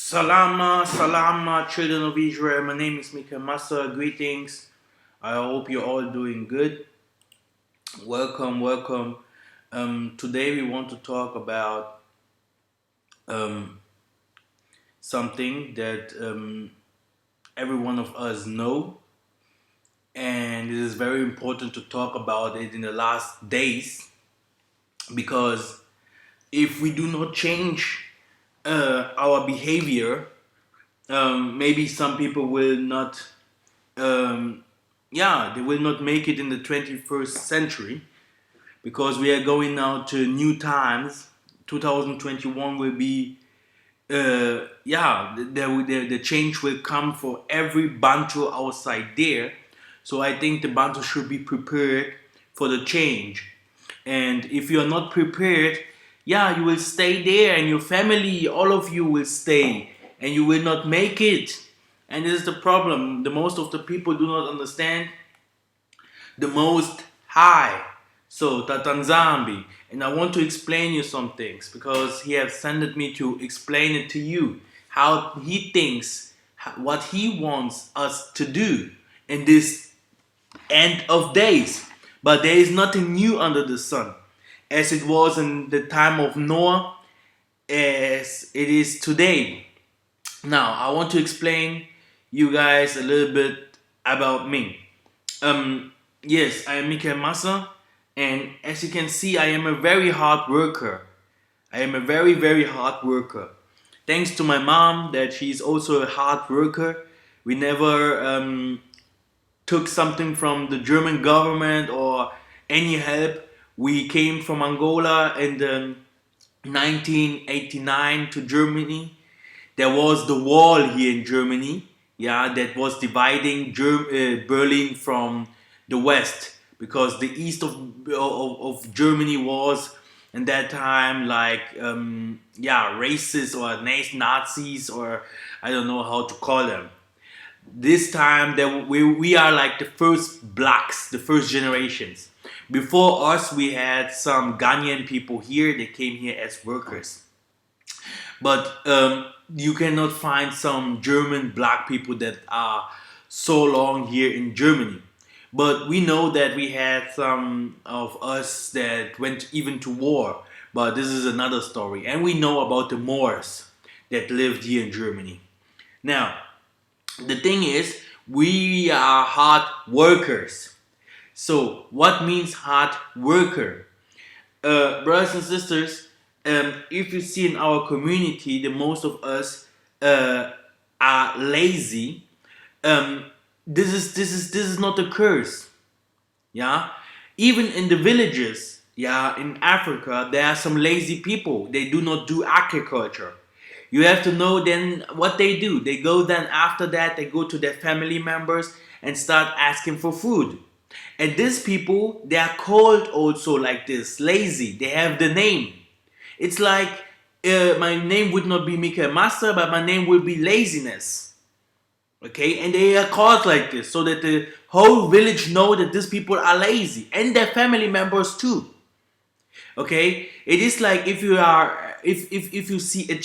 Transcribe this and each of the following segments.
Salama, children of Israel. My name is Mika Massa. Greetings. I hope you're all doing good. Welcome. Today we want to talk about um, something that every one of us know, and it is very important to talk about it in the last days because if we do not change our behavior, maybe some people will not um, they will not make it in the 21st century because we are going now to new times. 2021 will be, the change will come for every Bantu outside there. So I think the Bantu should be prepared for the change. And if you are not prepared, you will stay there and your family, all of you will stay and you will not make it. And this is the problem. The most of the people do not understand the most high. So Tatanzambi. And I want to explain you some things because he has sent me to explain it to you. How he thinks, what he wants us to do in this end of days. But there is nothing new under the sun. As it was in the time of Noah, as it is today. Now, I want to explain you guys a little bit about me. Yes, I am Mikael Massa, and as you can see, I am a very hard worker. I am a very, very hard worker. Thanks to my mom, that she's also a hard worker. We never took something from the German government or any help. We came from Angola in the 1989 to Germany. There was the wall here in Germany, that was dividing Berlin from the west because the east of Germany was in that time like racist or Nazis, or I don't know how to call them. This time that we are like the first blacks, the first generations. Before us, we had some Ghanaian people here. They came here as workers. But you cannot find some German black people that are so long here in Germany. But we know that we had some of us that went even to war. But this is another story. And we know about the Moors that lived here in Germany. Now, the thing is, we are hard workers. So, what means hard worker? Brothers and sisters, if you see in our community, the most of us are lazy. This is not a curse. Yeah, even in the villages, in Africa, there are some lazy people. They do not do agriculture. You have to know then what they do. They go then after that, they go to their family members and start asking for food. And these people, they are called also like this, lazy. They have the name. It's like my name would not be Mika Master, but my name will be Laziness. Okay, and they are called like this so that the whole village know that these people are lazy and their family members too. Okay, it is like if you see a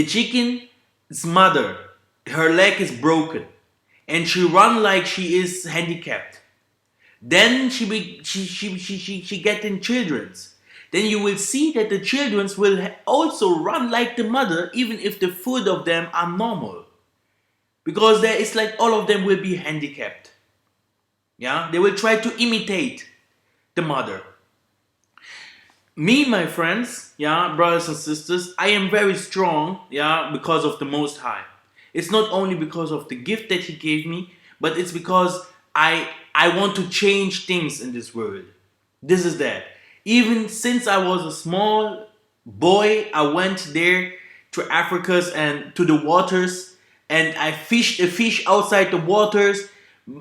chicken's mother, her leg is broken, and she run like she is handicapped. Then she getting children's. Then you will see that the children's will also run like the mother, even if the food of them are normal, because there is like all of them will be handicapped. Yeah, they will try to imitate the mother. Me, my friends, brothers and sisters, I am very strong, because of the Most High. It's not only because of the gift that He gave me, but it's because I want to change things in this world. This is that. Even since I was a small boy, I went there to Africa's and to the waters, and I fished a fish outside the waters.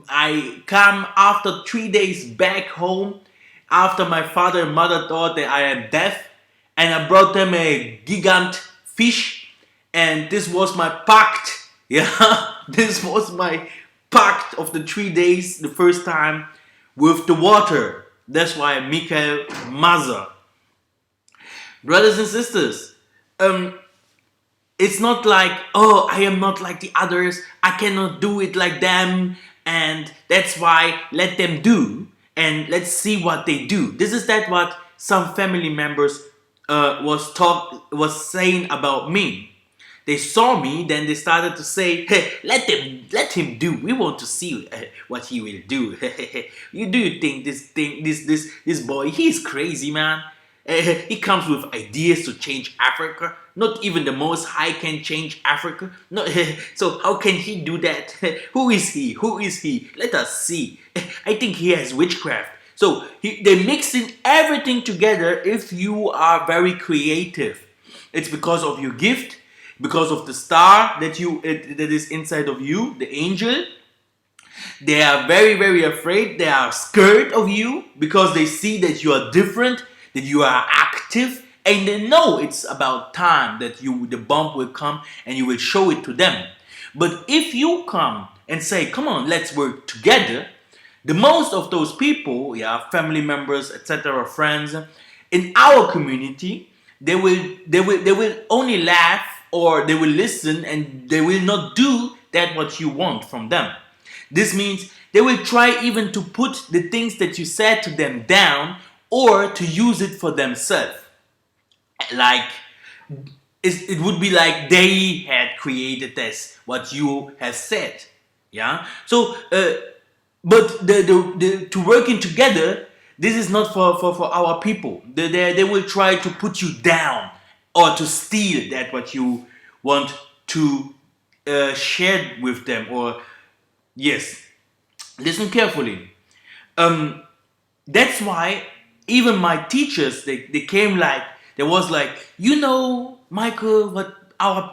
I come after 3 days back home after my father and mother thought that I am deaf, and I brought them a gigant fish, and this was my pact. This was my pact of the 3 days, the first time with the water. That's why Mikael Maza. Brothers and sisters, It's not like, oh, I am not like the others, I cannot do it like them, and that's why let them do, and let's see what they do. This is that what some family members was saying about me. They saw me, then they started to say, hey, let him do. We want to see what he will do. You think this boy, he's crazy, man. He comes with ideas to change Africa. Not even the Most High can change Africa. No, so how can he do that? Who is he? Who is he? Let us see. I think he has witchcraft. So they mixing everything together. If you are very creative, it's because of your gift, because of the star that is inside of you, the angel. They are very, very afraid. They are scared of you because they see that you are different, that you are active, and they know it's about time that the bump will come and you will show it to them. But if you come and say, come on, let's work together, the most of those people, yeah, family members, etc., friends, in our community, they will only laugh, or they will listen, and they will not do that what you want from them. This means they will try even to put the things that you said to them down, or to use it for themselves. Like, it would be like they had created this, what you have said. Yeah. So, but to working together, this is not for our people. They will try to put you down, or to steal that what you want to share with them. Or yes, listen carefully. Um, that's why even my teachers, they came like, they was like, Michael, what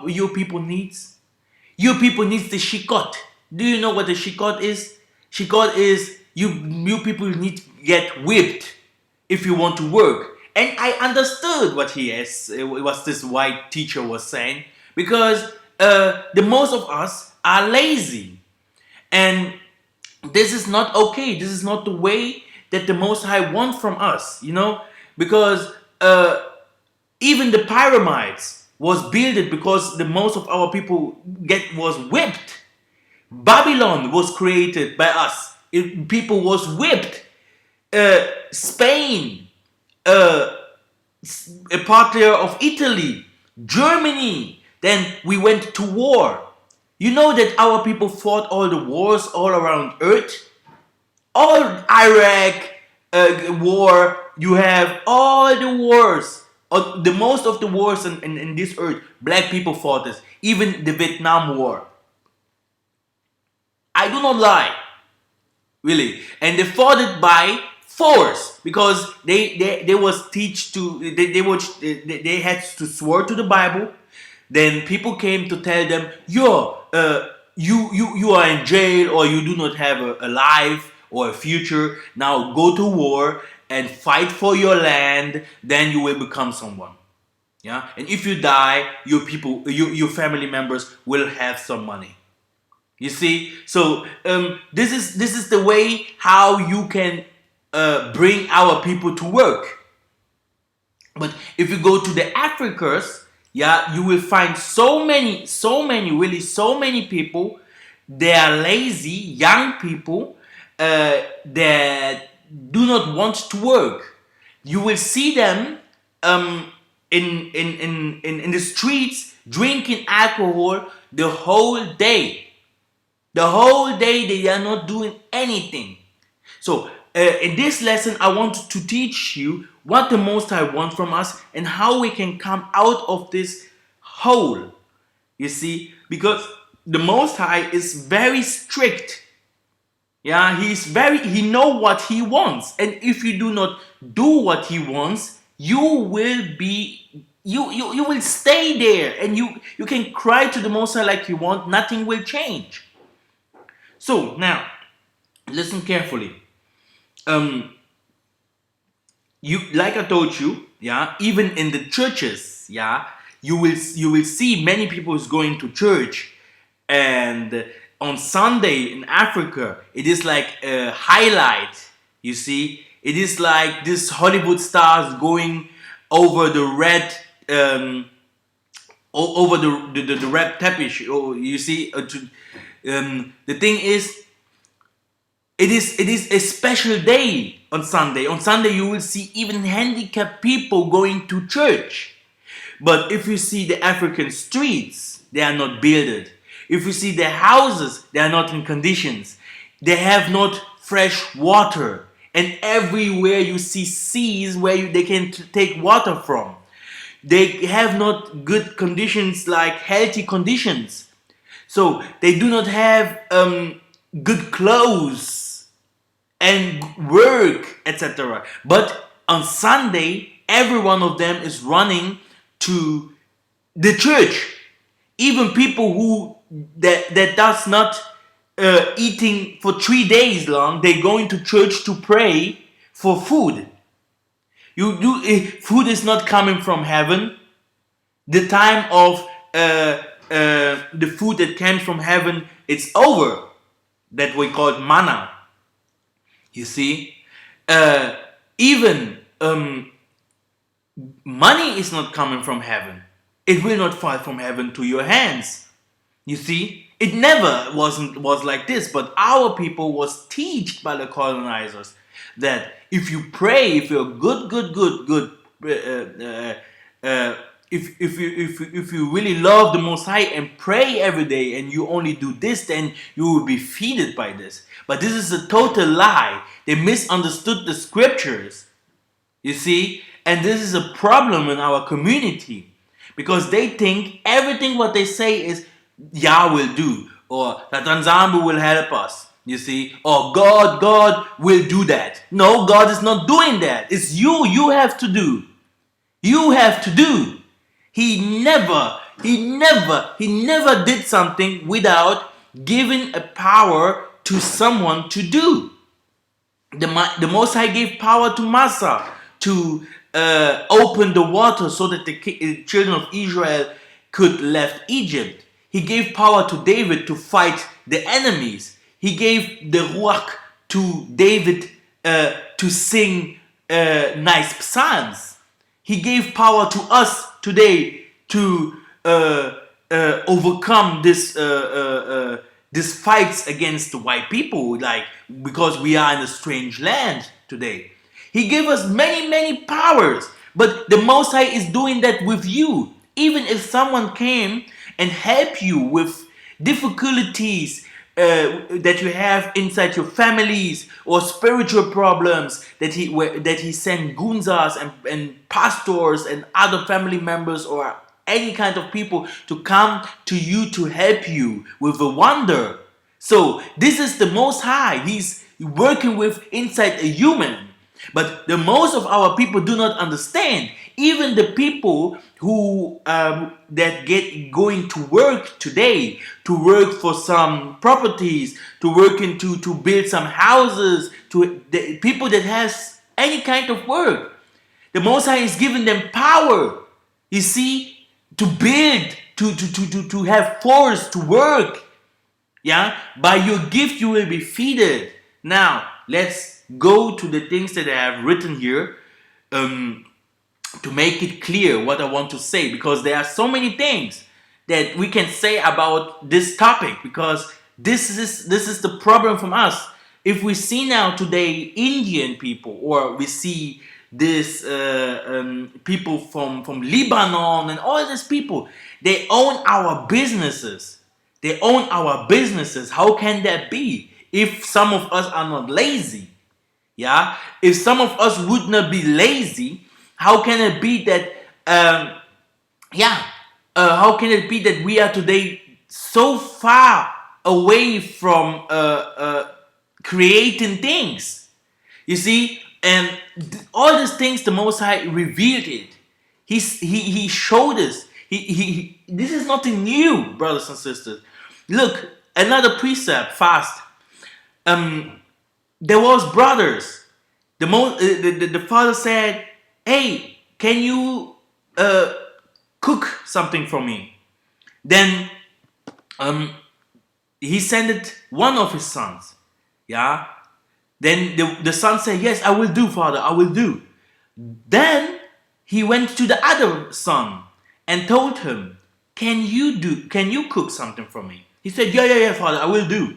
your people needs. Your people needs the shikot. Do you know what the shikot is? Shikot is, you people need to get whipped if you want to work. And I understood what what this white teacher was saying, because the most of us are lazy, and this is not okay. This is not the way that the Most High wants from us, because even the pyramids was built because the most of our people was whipped. Babylon was created by us. People was whipped. Spain, uh, a part there of Italy, Germany. Then we went to war. You know that our people fought all the wars all around Earth. All Iraq war. You have all the wars. The most of the wars in this earth, black people fought this. Even the Vietnam War. I do not lie, really. And they fought it by force, because they was teach to they had to swear to the Bible. Then people came to tell them, you are in jail, or you do not have a life or a future. Now go to war and fight for your land. Then you will become someone. Yeah, and if you die, your family members will have some money. You see, so this is the way how you can bring our people to work. But if you go to the Africans, yeah, you will find really so many people. They are lazy, young people that do not want to work. You will see them in the streets drinking alcohol the whole day. The whole day they are not doing anything. So in this lesson, I want to teach you what the Most High wants from us, and how we can come out of this hole. You see, because the Most High is very strict. Yeah, he know what he wants, and if you do not do what he wants, you will stay there, and you can cry to the Most High like you want. Nothing will change. So now, listen carefully. Like I told you, yeah, even in the churches, yeah, you will see many people is going to church, and on Sunday in Africa, it is like a highlight. You see, it is like this Hollywood stars going over the red over the red tapestry. Oh, you see, the thing is, it is a special day on Sunday. On Sunday, you will see even handicapped people going to church. But if you see the African streets, they are not builded. If you see their houses, they are not in conditions. They have not fresh water. And everywhere you see seas where they can take water from. They have not good conditions, like healthy conditions. So they do not have good clothes and work, etc. But on Sunday, every one of them is running to the church. Even people who that does not eating for 3 days long, they going to church to pray for food. Food is not coming from heaven. The time of the food that came from heaven, it's over. That we call it manna. You see, even money is not coming from heaven. It will not fall from heaven to your hands. You see, it never was like this. But our people was taught by the colonizers that if you pray, if you're good, if you really love the Most High and pray every day, and you only do this, then you will be feeded by this. But this is a total lie. They misunderstood the scriptures. You see, and this is a problem in our community because they think everything what they say is Yah will do, or that Tanzambu will help us. You see, or God will do that. No, God is not doing that. It's you. You have to do. You have to do. He never did something without giving a power to someone to do. The Most High gave power to Massa to open the water so that the children of Israel could left Egypt. He gave power to David to fight the enemies. He gave the Ruach to David to sing nice psalms. He gave power to us today to overcome this fights against the white people, like because we are in a strange land today. He gave us many powers, but the Most High is doing that with you. Even if someone came and helped you with difficulties that you have inside your families or spiritual problems, that he sent gunzas and pastors and other family members or any kind of people to come to you to help you with a wonder. So this is the Most High. He's working with inside a human. But the most of our people do not understand. Even the people who that get going to work today, to work for some properties, to work to build some houses, to the people that has any kind of work, the Most High is giving them power. You see, to build, to have force to work. Yeah, by your gift you will be feeded. Now let's go to the things that I have written here to make it clear what I want to say, because there are so many things that we can say about this topic, because this is the problem from us. If we see now today Indian people, or we see this people from Lebanon and all these people, they own our businesses. They own our businesses. How can that be if some of us are not lazy? Yeah, if some of us would not be lazy, how can it be that how can it be that we are today so far away from creating things? You see, and all these things the Most High revealed it. He showed us. This is nothing new, brothers and sisters. Look, another precept, fast. There was brothers. The father said, "Hey, can you cook something for me?" Then he sent one of his sons. Yeah. Then the son said, "Yes, I will do, father. I will do." Then he went to the other son and told him, can you cook something for me? He said, yeah, Father, I will do.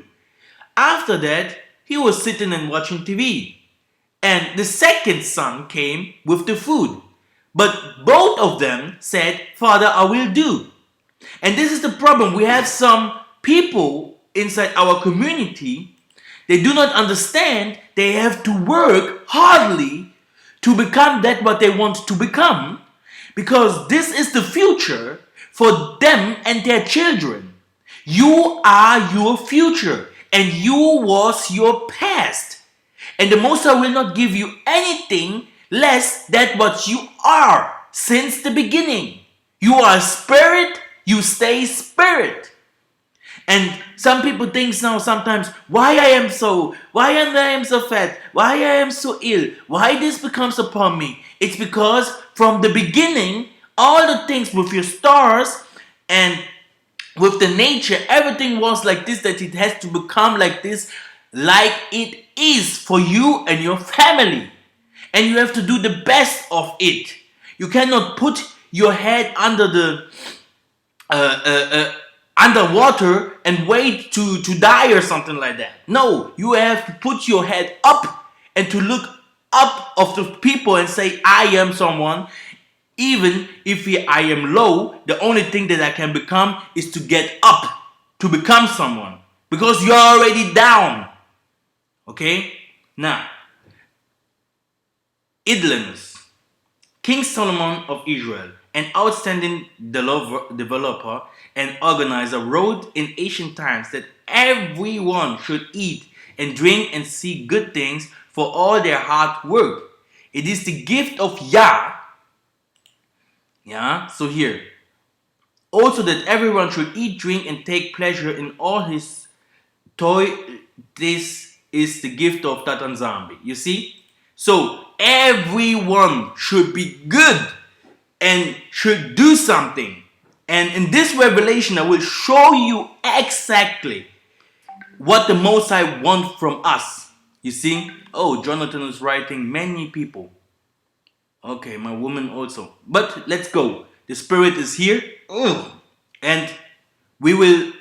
After that, he was sitting and watching TV. And the second son came with the food. But both of them said, Father, I will do. And this is the problem. We have some people inside our community, they do not understand they have to work hardly to become that what they want to become, because this is the future for them and their children. You are your future and you was your past. And the Most High will not give you anything less than what you are since the beginning. You are spirit, you stay spirit. And some people think now sometimes, why I am so fat, why I am so ill, why this becomes upon me. It's because from the beginning, all the things with your stars and with the nature, everything was like this, that it has to become like this, like it is for you and your family. And you have to do the best of it. You cannot put your head under the underwater and wait to die or something like that. No, you have to put your head up and to look up of the people and say, I am someone. Even if I am low, the only thing that I can become is to get up to become someone, because you're already down. Okay? Now, idleness. King Solomon of Israel, an outstanding developer and organizer, wrote in ancient times that everyone should eat and drink and see good things for all their hard work. It is the gift of Yah. Yeah, so here. Also that everyone should eat, drink, and take pleasure in all his toy. This is the gift of Tatanzambi. You see? So everyone should be good and should do something. And in this revelation, I will show you exactly what the Most High wants from us. You see? Oh, Jonathan is writing many people. Okay, my woman also. But let's go. The Spirit is here. And we will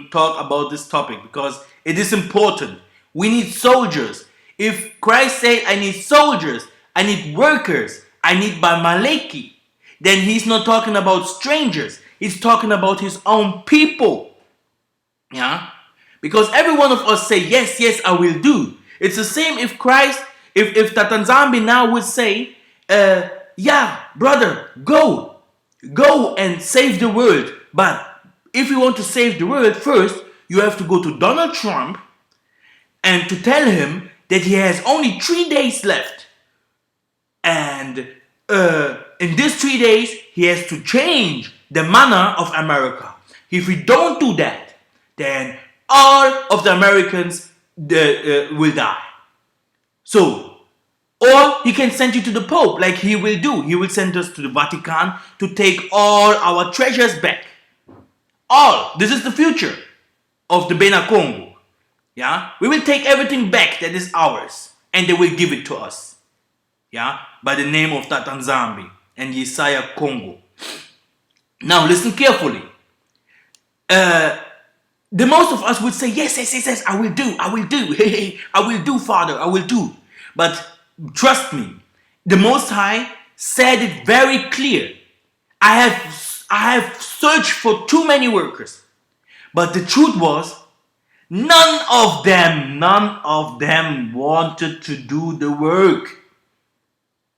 talk about this topic because it is important. We need soldiers. If Christ said, I need soldiers, I need workers, I need Bamaleki, then he's not talking about strangers. He's talking about his own people. Yeah? Because every one of us say, yes, I will do. It's the same if Christ, if Tatanzambi now would say, yeah, brother, go and save the world. But if you want to save the world, first, you have to go to Donald Trump and to tell him that he has only 3 days left. And in these 3 days, he has to change the manner of America. If we don't do that, then all of the Americans will die. So, or he can send you to the Pope like he will do. He will send us to the Vatican to take all our treasures back. All. This is the future of the Bena Congo. Yeah? We will take everything back that is ours. And they will give it to us. Yeah? By the name of Tatanzambi and Yesaya Congo. Now listen carefully. The most of us would say, yes, I will do. I will do, Father, I will do. But trust me, the Most High said it very clear. I have searched for too many workers. But the truth was, none of them wanted to do the work.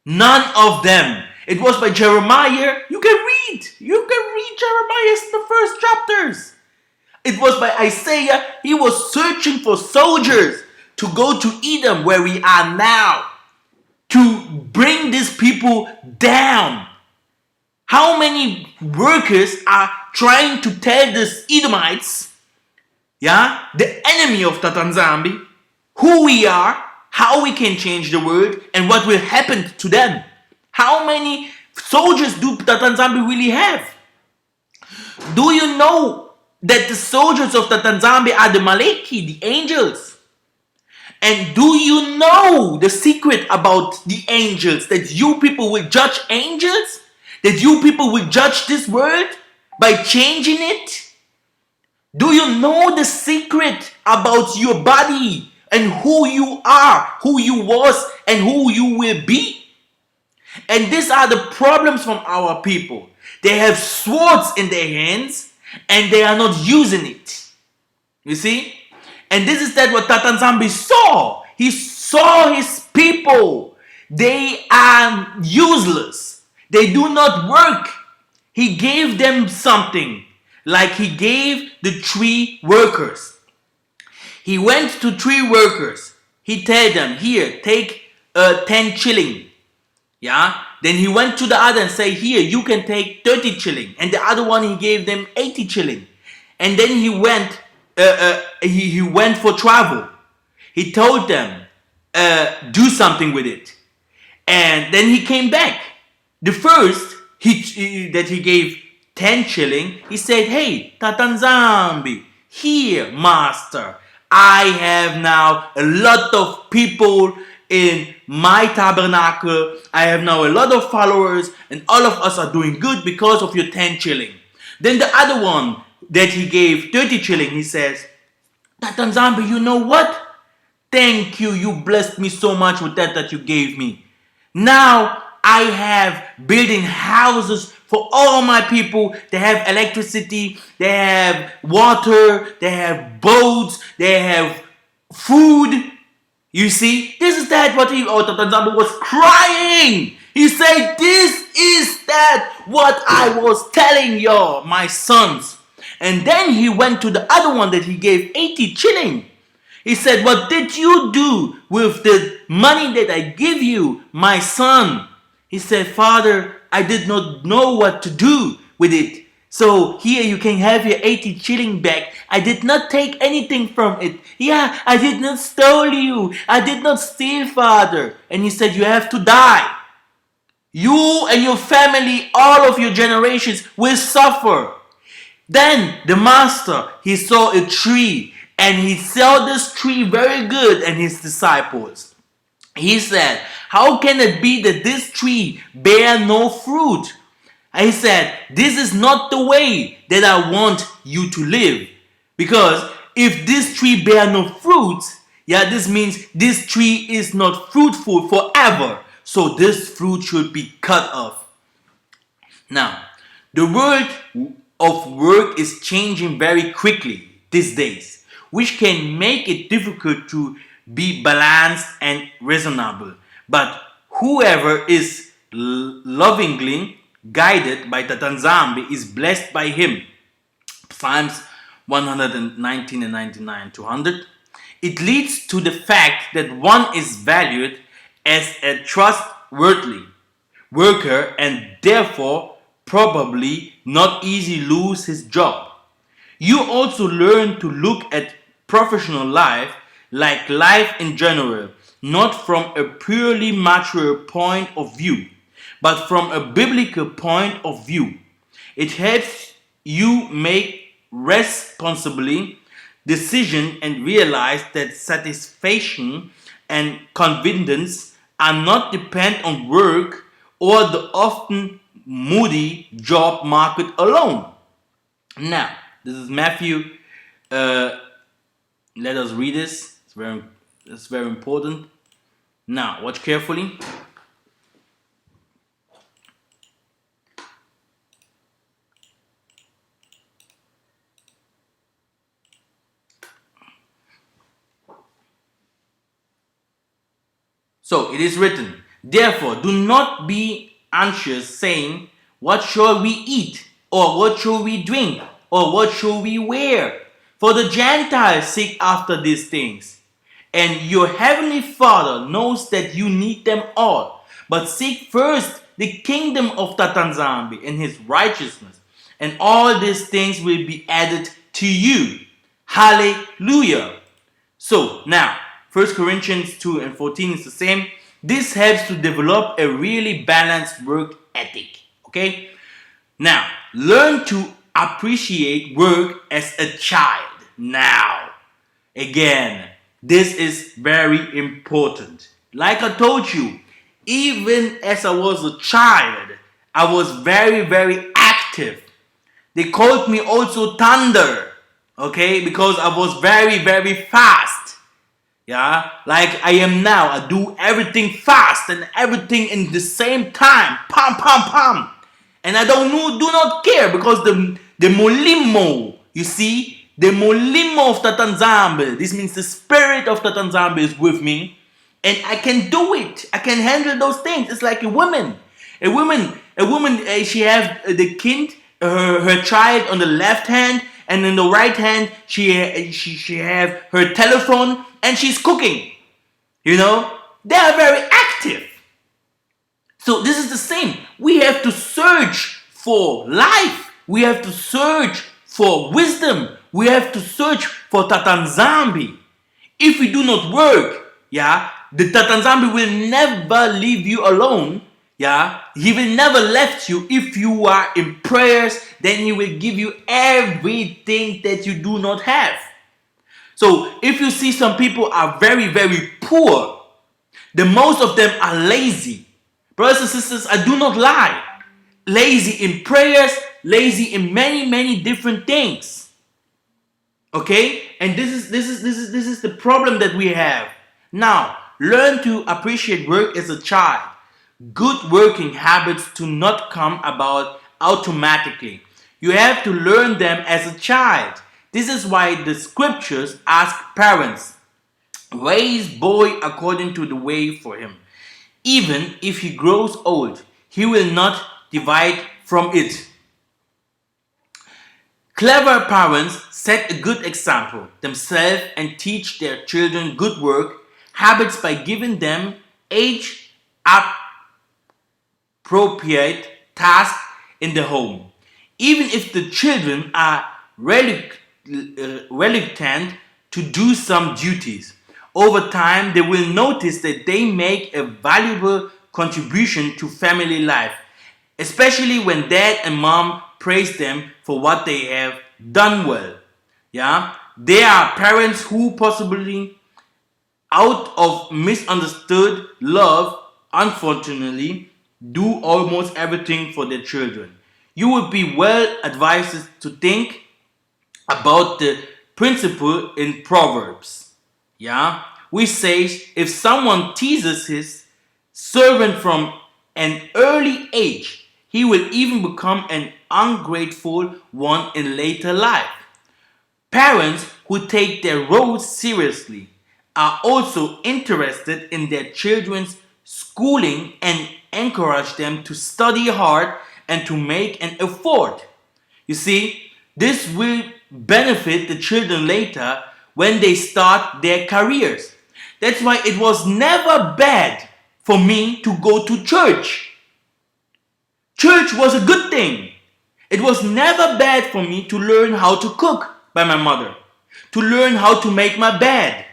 None of them. It was by Jeremiah. You can read Jeremiah in the first chapters. It was by Isaiah. He was searching for soldiers to go to Edom, where we are now, to bring these people down. How many workers are trying to tell these Edomites, yeah, the enemy of Tatanzambi, who we are, how we can change the world, and what will happen to them? How many soldiers do Tatanzambi really have? Do you know that the soldiers of Tatanzambi are the Maleki, the angels? And do you know the secret about the angels? That you people will judge angels? That you people will judge this world? by changing it? Do you know the secret about your body and who you are, who you was, and who you will be? And these are the problems from our people. They have swords in their hands and they are not using it. You see? And this is that what Tatan Zambi saw. He saw his people. They are useless. They do not work. He gave them something. Like he gave the 3 workers. He went to 3 workers. He told them, here, take 10 shilling. Yeah. Then he went to the other and say, here, you can take 30 shilling. And the other one, he gave them 80 shilling. And then he went, he went for travel. He told them, do something with it. And then he came back. The first that he gave 10 shilling, he said, hey, Tatan Zambi, here, master, I have now a lot of people in my tabernacle. I have now a lot of followers, and all of us are doing good because of your 10 shilling. Then the other one that he gave 30 shilling, he says, Tatan Zambi, you know what? Thank you. You blessed me so much with that you gave me. Now I have building houses for all my people. They have electricity, they have water, they have boats, they have food. You see, this is that what Tatan Zambi was crying. He said, this is that what I was telling y'all, my sons. And then he went to the other one that he gave 80 shilling. He said, what did you do with the money that I give you, my son? He said, Father, I did not know what to do with it. So here you can have your 80 shilling back. I did not take anything from it. Yeah, I did not steal you. I did not steal, Father. And he said, you have to die. You and your family, all of your generations will suffer. Then the master, he saw a tree and he saw this tree very good and his disciples. He said, how can it be that this tree bear no fruit? And he said, this is not the way that I want you to live. Because if this tree bear no fruit, yeah, this means this tree is not fruitful forever. So this fruit should be cut off. Now, the world of work is changing very quickly these days, which can make it difficult to be balanced and reasonable. But whoever is lovingly guided by Tatan Zambi is blessed by him. Psalms 119 and 99 to 100. It leads to the fact that one is valued as a trustworthy worker and therefore probably not easily lose his job. You also learn to look at professional life like life in general, not from a purely material point of view, but from a biblical point of view. It helps you make responsibly decision and realize that satisfaction and confidence are not dependent on work or the often moody job market alone. Now, this is Matthew. Let us read this. It's very important. Now, watch carefully. So it is written, therefore, do not be anxious, saying, what shall we eat? Or what shall we drink? Or what shall we wear? For the Gentiles seek after these things. And your heavenly Father knows that you need them all. But seek first the kingdom of Tatan Zambi and his righteousness. And all these things will be added to you. Hallelujah. So now, 1 Corinthians 2 and 14 is the same. This helps to develop a really balanced work ethic. Okay? Now, learn to appreciate work as a child. Now, again, this is very important. Like I told you, even as I was a child, I was very, very active. They called me also thunder, okay, because I was very, very fast. Yeah, like I am now. I do everything fast and everything in the same time. Pam, pam, pam. And I do not care because the molimo, you see, the molimo of Tatanzambe, this means the spirit of Tatanzambe is with me, and I can do it. I can handle those things. It's like a woman. She has the kid, her child on the left hand, and in the right hand she have her telephone, and she's cooking. You know, they are very active. So this is the same. We have to search for life. We have to search for wisdom. We have to search for Tatanzambi. If we do not work, yeah, the Tatanzambi will never leave you alone. Yeah, he will never left you. If you are in prayers, then he will give you everything that you do not have. So if you see some people are very, very poor, the most of them are lazy. Brothers and sisters, I do not lie. Lazy in prayers, lazy in many, many different things. Okay? And this is the problem that we have. Now, learn to appreciate work as a child. Good working habits do not come about automatically. You have to learn them as a child. This is why the scriptures ask parents, raise boy according to the way for him. Even if he grows old, he will not divide from it. Clever parents set a good example themselves and teach their children good work habits by giving them age appropriate tasks in the home. Even if the children are reluctant to do some duties, over time they will notice that they make a valuable contribution to family life, especially when dad and mom praise them for what they have done well. Yeah, there are parents who possibly out of misunderstood love, unfortunately, do almost everything for their children. You would be well advised to think about the principle in Proverbs. Yeah, we say if someone teases his servant from an early age, he will even become an ungrateful one in later life. Parents who take their roles seriously are also interested in their children's schooling and encourage them to study hard and to make an effort. You see, this will benefit the children later when they start their careers. That's why it was never bad for me to go to church. Church was a good thing. It was never bad for me to learn how to cook by my mother, to learn how to make my bed,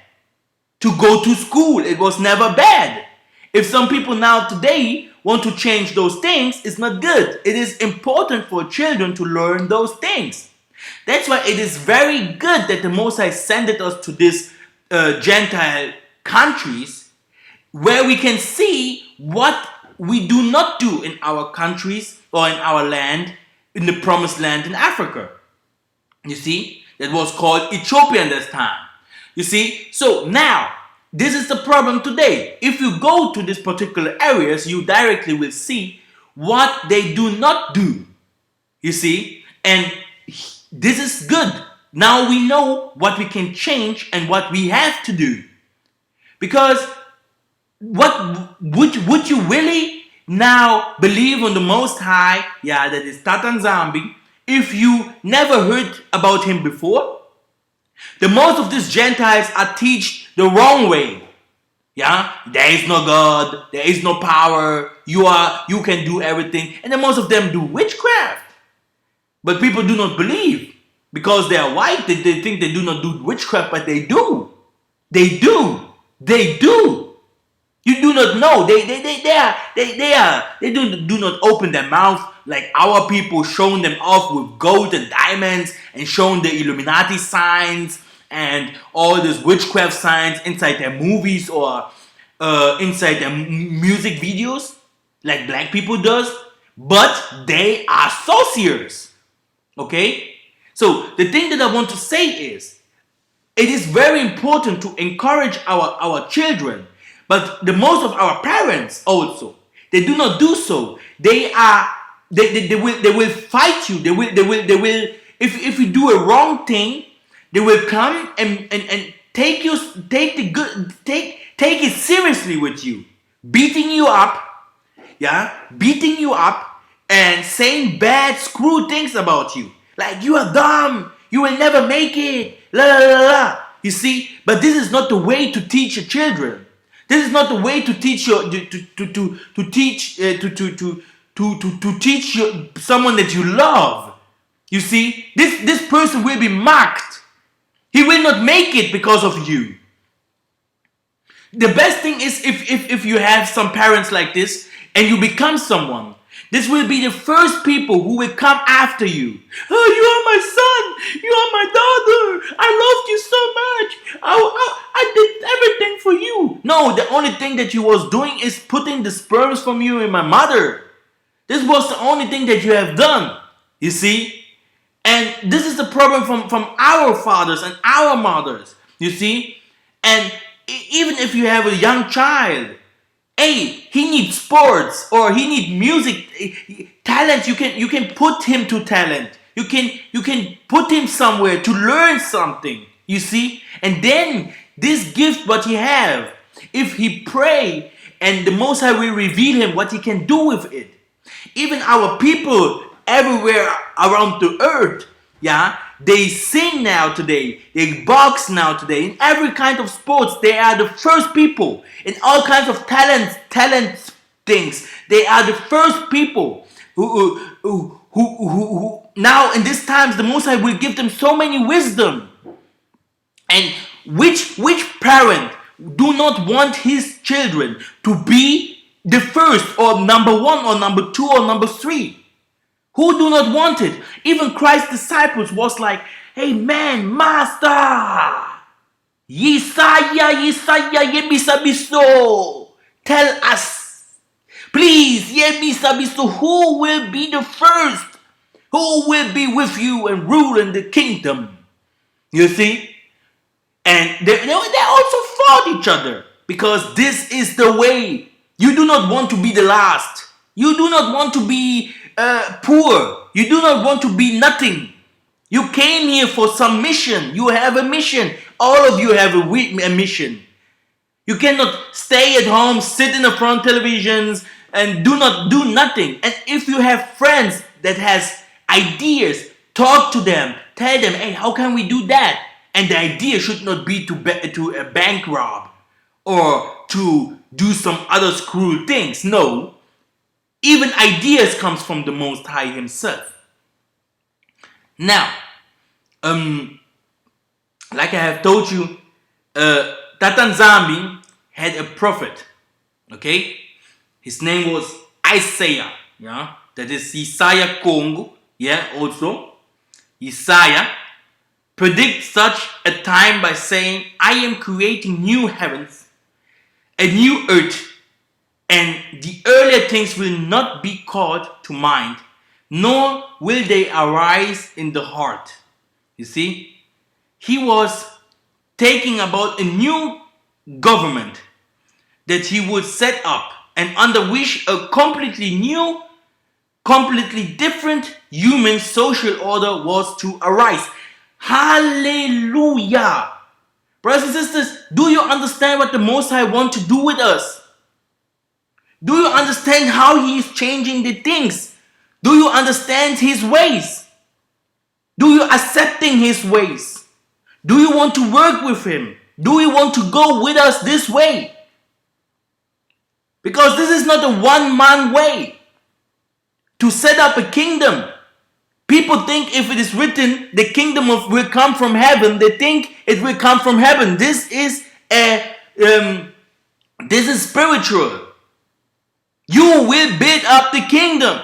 to go to school. It was never bad. If some people now today want to change those things, it's not good. It is important for children to learn those things. That's why it is very good that the Most High sent us to these Gentile countries where we can see what we do not do in our countries or in our land, in the promised land in Africa. You see, that was called Ethiopia at this time. You see, so now, this is the problem today. If you go to these particular areas, you directly will see what they do not do. You see, and this is good. Now we know what we can change and what we have to do. Because what would you really now believe on the Most High, yeah, that is Tatan Zambi, if you never heard about him before? The most of these Gentiles are teach the wrong way. Yeah, there is no God, there is no power, you can do everything, and then most of them do witchcraft. But people do not believe because they are white. They think they do not do witchcraft, but they do. They do. They do. You do not know. They do not open their mouth like our people, showing them off with gold and diamonds and showing the Illuminati signs and all these witchcraft signs inside their movies or inside their music videos like black people does. But they are sorcerers. Okay? So the thing that I want to say is, it is very important to encourage our children, but the most of our parents also, they do not do so. They will fight you. They will if you do a wrong thing, they will come and take it seriously with you, beating you up, yeah, beating you up and saying bad screw things about you. Like, you are dumb, you will never make it, la la la la. You see, but this is not the way to teach your children. This is not the way to teach your to teach to teach someone that you love. You see, this person will be mocked. He will not make it because of you. The best thing is if you have some parents like this and you become someone, this will be the first people who will come after you. Oh, you are my son, you are my daughter, I loved you so much, I did everything for you. No, the only thing that you was doing is putting the sperms from you in my mother. This was the only thing that you have done. You see? And this is the problem from our fathers and our mothers. You see? And even if you have a young child, hey, he needs sports or he needs music talent. You can put him to talent. You can put him somewhere to learn something. You see, and then this gift what he have, if he pray, and the Most High will reveal him what he can do with it. Even our people everywhere around the earth, yeah, they sing now today, they box now today, in every kind of sports. They are the first people in all kinds of talent things. They are the first people who now in these times the Most High will give them so many wisdom. And which parent do not want his children to be the first or number one or number two or number three? Who do not want it? Even Christ's disciples was like, hey man, master, Yesaya, Yebisabiso, tell us, please, Yebisabiso, who will be the first? Who will be with you and rule in the kingdom? You see? And they also fought each other because this is the way. You do not want to be the last. You do not want to be poor. You do not want to be nothing. You came here for some mission. You have a mission. All of you have a mission. You cannot stay at home, sit in the front televisions, and do not do nothing. And if you have friends that has ideas, talk to them. Tell them, hey, how can we do that? And the idea should not be to a bank rob or to do some other cruel things. No. Even ideas comes from the Most High himself. Now, like I have told you, Tatan Zambi had a prophet. Okay? His name was Isaiah. Yeah? That is Isaiah Congo. Yeah, also. Isaiah predicts such a time by saying, I am creating new heavens, a new earth, and the earlier things will not be called to mind, nor will they arise in the heart. You see, he was taking about a new government that he would set up, and under which a completely new, completely different human social order was to arise. Hallelujah! Brothers and sisters, do you understand what the Most High wants to do with us? Do you understand how he is changing the things? Do you understand his ways? Do you accepting his ways? Do you want to work with him? Do you want to go with us this way? Because this is not a one-man way to set up a kingdom. People think if it is written the kingdom will come from heaven, they think it will come from heaven. This is spiritual. You will build up the kingdom.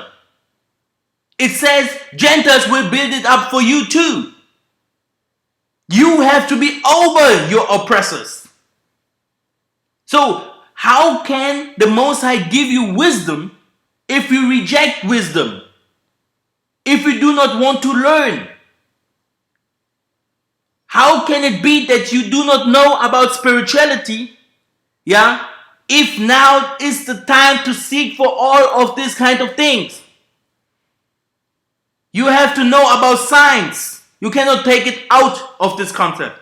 It says Gentiles will build it up for you too. You have to be over your oppressors. So how can the Most High give you wisdom if you reject wisdom? if you do not want to learn? How can it be that you do not know about spirituality? Yeah? If now is the time to seek for all of these kind of things. You have to know about science. You cannot take it out of this concept.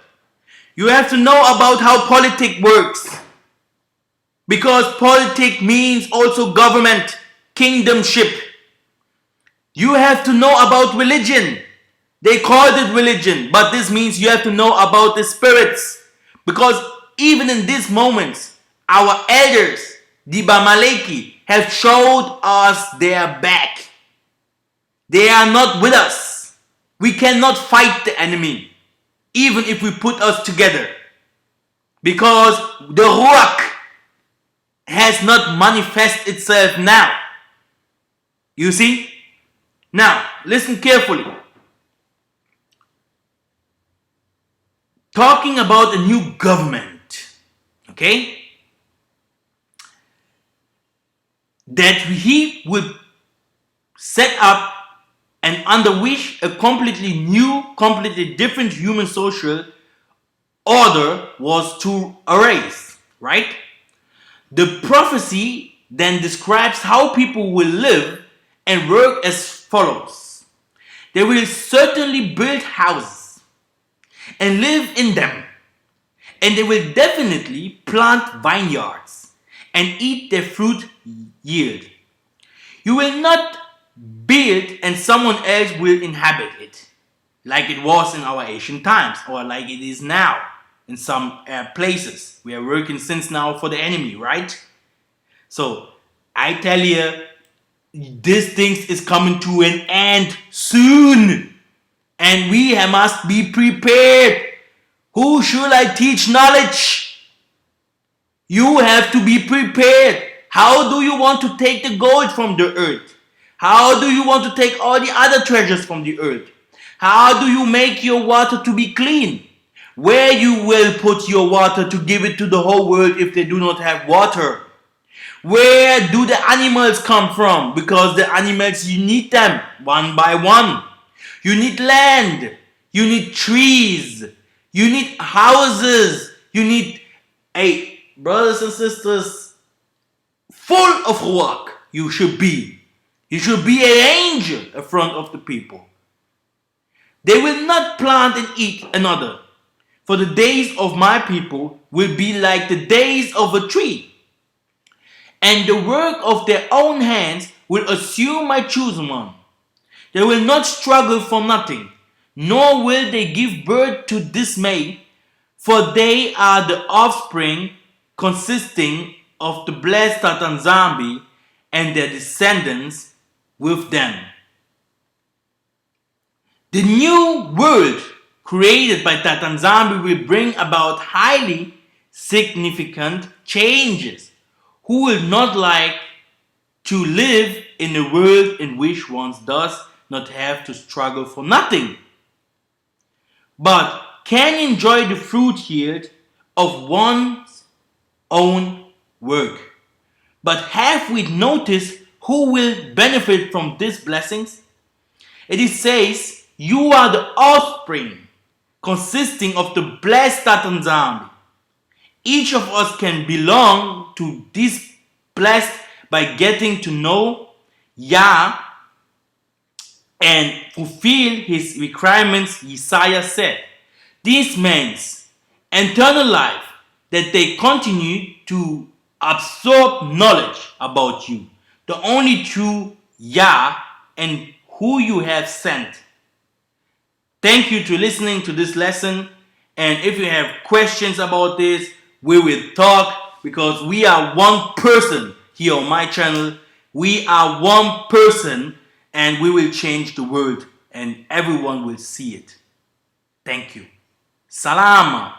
You have to know about how politics works. Because politics means also government, kingdomship. You have to know about religion. They called it religion, but this means you have to know about the spirits. Because even in these moments, our elders, the Bamaleki, have showed us their back. They are not with us. We cannot fight the enemy, even if we put us together. Because the Ruach has not manifested itself now. You see? Now, listen carefully. Talking about a new government, okay? That he would set up and under which a completely new, completely different human social order was to arise, right? The prophecy then describes how people will live and work as follows. They will certainly build houses and live in them, and they will definitely plant vineyards and eat their fruit yield. You will not build and someone else will inhabit it, like it was in our ancient times or like it is now in some places. We are working since now for the enemy, right? So I tell you, this thing is coming to an end soon, and we must be prepared. Who should I teach knowledge? You have to be prepared. How do you want to take the gold from the earth? How do you want to take all the other treasures from the earth? How do you make your water to be clean? Where you will put your water to give it to the whole world if they do not have water? Where do the animals come from? Because the animals, you need them one by one. You need land. You need trees. You need houses. You need, hey, brothers and sisters, full of ruach you should be. You should be an angel in front of the people. They will not plant and eat another. For the days of my people will be like the days of a tree. And the work of their own hands will assume my chosen one. They will not struggle for nothing, nor will they give birth to dismay, for they are the offspring consisting of the blessed Tatanzambi and their descendants with them. The new world created by Tatanzambi will bring about highly significant changes. Who will not like to live in a world in which one does not have to struggle for nothing, but can enjoy the fruit yield of one's own work? But have we noticed who will benefit from these blessings? It says, you are the offspring consisting of the blessed Tatanzambi. Each of us can belong to this blessed by getting to know Yah and fulfill his requirements. Isaiah said, this means eternal life, that they continue to absorb knowledge about you, the only true Yah and who you have sent. Thank you to listening to this lesson. And if you have questions about this, we will talk, because we are one person here on my channel. We are one person, and we will change the world and everyone will see it. Thank you. Salama.